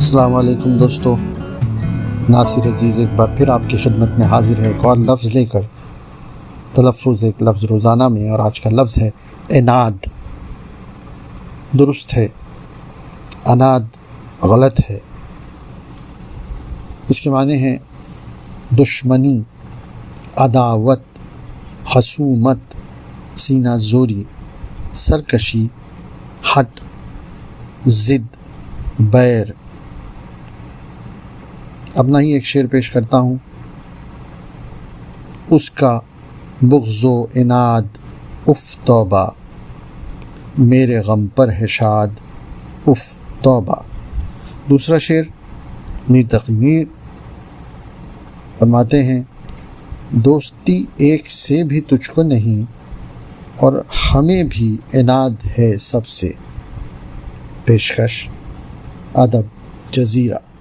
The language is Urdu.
السلام علیکم دوستو، ناصر عزیز ایک بار پھر آپ کی خدمت میں حاضر ہے ایک اور لفظ لے کر۔ تلفظ ایک لفظ روزانہ میں، اور آج کا لفظ ہے عناد۔ درست ہے، عناد غلط ہے۔ اس کے معنی ہیں دشمنی، عداوت، خصومت، سینہ زوری، سرکشی، ہٹ، ضد، بیر۔ اپنا ہی ایک شعر پیش کرتا ہوں۔ اس کا بغض و عناد اف توبہ، میرے غم پر ہے شاد اف توبہ۔ دوسرا شعر میر تقی میر فرماتے ہیں، دوستی ایک سے بھی تجھ کو نہیں، اور ہمیں بھی عناد ہے سب سے۔ پیشکش ادب جزیرہ۔